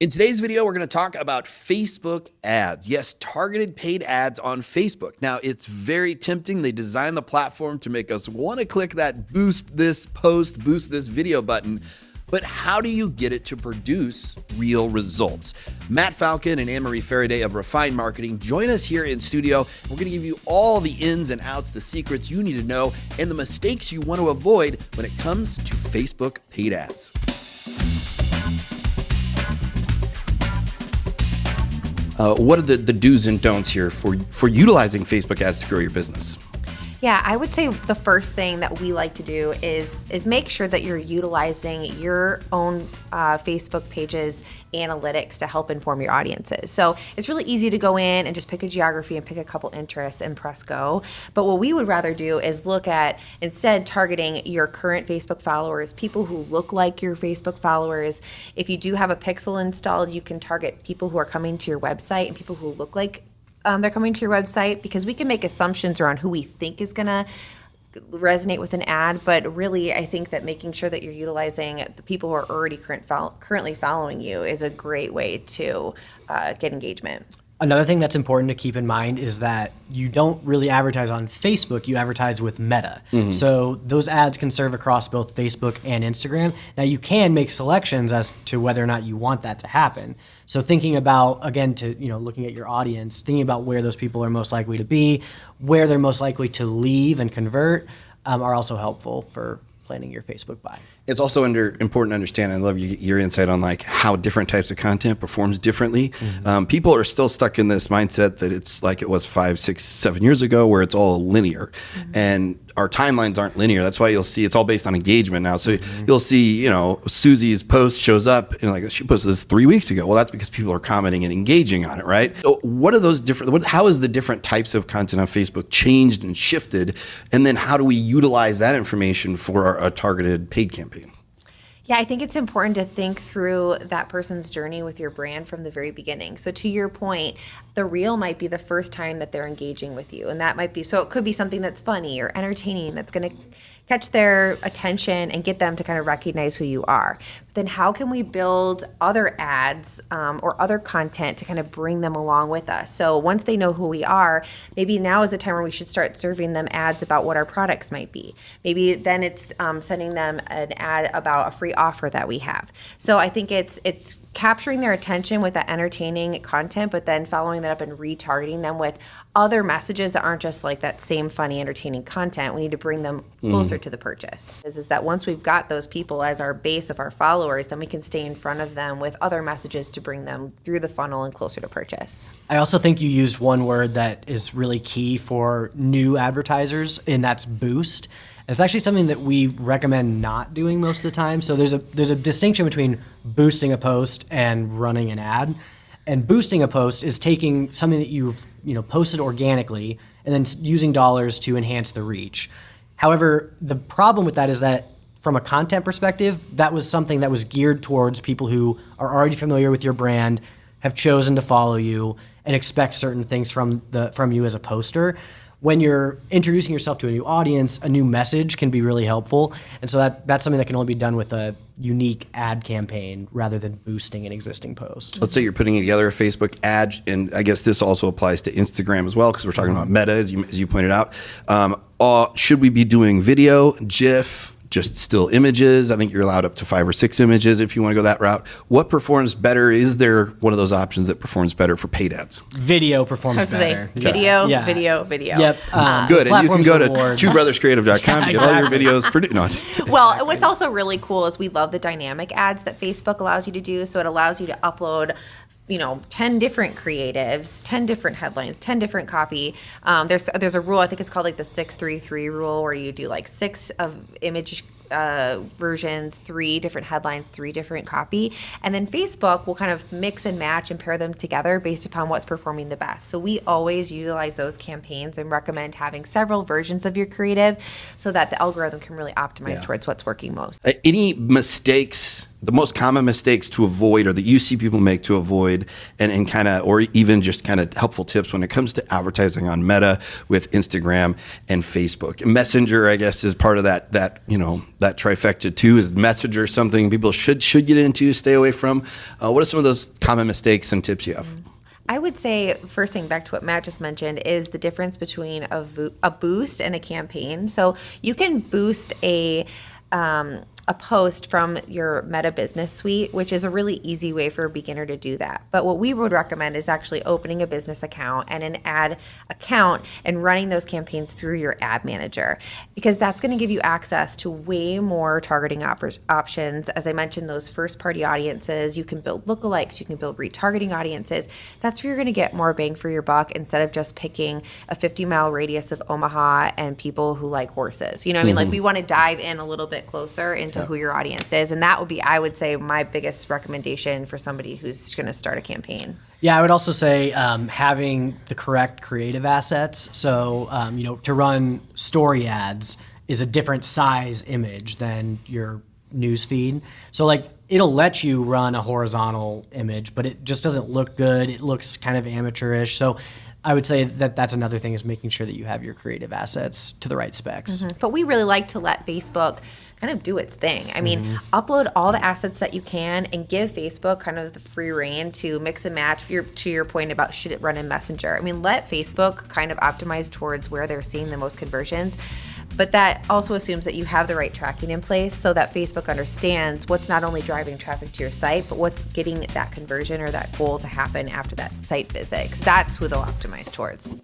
In today's video, we're going to talk about Facebook ads. Yes, targeted paid ads on Facebook. Now, it's very tempting. They designed the platform to make us want to click that boost this post, boost this video button. But how do you get it to produce real results? Matt Falcon and Anne-Marie Faraday of Refined Marketing join us here in studio. We're going to give you all the ins and outs, the secrets you need to know, and the mistakes you want to avoid when it comes to Facebook paid ads. What are the do's and don'ts here for utilizing Facebook ads to grow your business? Yeah, I would say the first thing that we like to do is make sure that you're utilizing your own Facebook page's analytics to help inform your audiences. So it's really easy to go in and just pick a geography and pick a couple interests and press go. But what we would rather do is look at instead targeting your current Facebook followers, people who look like your Facebook followers. If you do have a pixel installed, you can target people who are coming to your website and people who look like they're coming to your website, because we can make assumptions around who we think is going to resonate with an ad. But really, I think that making sure that you're utilizing the people who are already currently following you is a great way to get engagement. Another thing that's important to keep in mind is that you don't really advertise on Facebook, you advertise with Meta. Mm-hmm. So those ads can serve across both Facebook and Instagram. Now you can make selections as to whether or not you want that to happen. So thinking about, again, looking at your audience, thinking about where those people are most likely to be, where they're most likely to leave and convert, are also helpful for planning your Facebook buy. It's also important to understand, I love your insight on like how different types of content performs differently. Mm-hmm. People are still stuck in this mindset that it's like it was 5, 6, 7 years ago where it's all linear. Mm-hmm. And our timelines aren't linear. That's why you'll see it's all based on engagement now. So you'll see, Susie's post shows up and like she posted this 3 weeks ago. Well, that's because people are commenting and engaging on it, right? So what are those how is the different types of content on Facebook changed and shifted? And then how do we utilize that information for a targeted paid campaign? Yeah, I think it's important to think through that person's journey with your brand from the very beginning. So to your point, the reel might be the first time that they're engaging with you. And that might be, so it could be something that's funny or entertaining that's going to catch their attention and get them to kind of recognize who you are. But then how can we build other ads or other content to kind of bring them along with us? So once they know who we are, maybe now is the time where we should start serving them ads about what our products might be. Maybe then it's sending them an ad about a free offer that we have. So I think it's capturing their attention with that entertaining content, but then following that up and retargeting them with other messages that aren't just like that same funny, entertaining content. We need to bring them closer to the purchase. Is that once we've got those people as our base of our followers, then we can stay in front of them with other messages to bring them through the funnel and closer to purchase. I also think you used one word that is really key for new advertisers, and that's boost. It's actually something that we recommend not doing most of the time. So there's a distinction between boosting a post and running an ad. And boosting a post is taking something that you've posted organically and then using dollars to enhance the reach. However, the problem with that is that from a content perspective, that was something that was geared towards people who are already familiar with your brand, have chosen to follow you, and expect certain things from you as a poster. When you're introducing yourself to a new audience, a new message can be really helpful. And so that's something that can only be done with a unique ad campaign rather than boosting an existing post. Let's say you're putting together a Facebook ad, and I guess this also applies to Instagram as well, because we're talking about Meta, as you pointed out. Should we be doing video, GIF, just still images? I think you're allowed up to 5 or 6 images if you want to go that route. What performs better? Is there one of those options that performs better for paid ads? Video performs better. Video. Yep. Good. And you can go to twobrotherscreative.com to get all your videos. Well, what's also really cool is we love the dynamic ads that Facebook allows you to do. So it allows you to upload 10 different creatives, 10 different headlines, 10 different copy. There's a rule, I think it's called like the 6-3-3 rule, where you do like 6 of image versions, 3 different headlines, 3 different copy. And then Facebook will kind of mix and match and pair them together based upon what's performing the best. So we always utilize those campaigns and recommend having several versions of your creative so that the algorithm can really optimize towards what's working most. Any mistakes, the most common mistakes to avoid, or that you see people make to avoid, and kind of, or even just kind of helpful tips when it comes to advertising on Meta with Instagram and Facebook? Messenger, I guess, is part of that that trifecta too. Is Messenger something people should get into, stay away from? What are some of those common mistakes and tips you have? I would say, first thing, back to what Matt just mentioned, is the difference between a boost and a campaign. So you can boost a post from your Meta Business Suite, which is a really easy way for a beginner to do that. But what we would recommend is actually opening a business account and an ad account and running those campaigns through your ad manager, because that's going to give you access to way more targeting options. As I mentioned, those first party audiences, you can build lookalikes, you can build retargeting audiences. That's where you're going to get more bang for your buck instead of just picking a 50-mile radius of Omaha and people who like horses. You know what I mean? Like, we want to dive in a little bit closer into who your audience is. And that would be, I would say, my biggest recommendation for somebody who's going to start a campaign. Yeah, I would also say having the correct creative assets. So, to run story ads is a different size image than your news feed. So, like, it'll let you run a horizontal image, but it just doesn't look good. It looks kind of amateurish. So I would say that that's another thing, is making sure that you have your creative assets to the right specs. But we really like to let Facebook kind of do its thing. I mean, upload all the assets that you can and give Facebook kind of the free reign to mix and match. To your point about should it run in Messenger. I mean, let Facebook kind of optimize towards where they're seeing the most conversions. But that also assumes that you have the right tracking in place so that Facebook understands what's not only driving traffic to your site, but what's getting that conversion or that goal to happen after that site visit. 'Cause that's who they'll optimize towards.